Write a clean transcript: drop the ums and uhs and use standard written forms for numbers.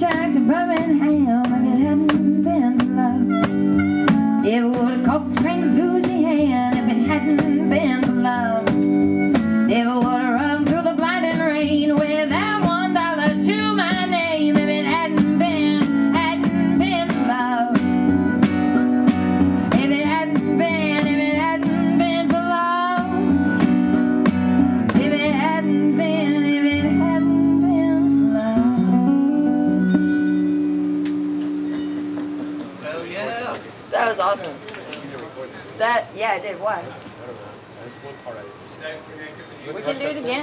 hitchhiked to Birmingham if it hadn't been for love. Never would have caught the train to Goosey Hand if it hadn't been for love. Never would have run through the blinding rain without $1 to my name if it hadn't been for love. If it hadn't been for love. If it hadn't been for love. Oh yeah. That was awesome. Yeah, I did. Why? That's one part I did. We can do it again.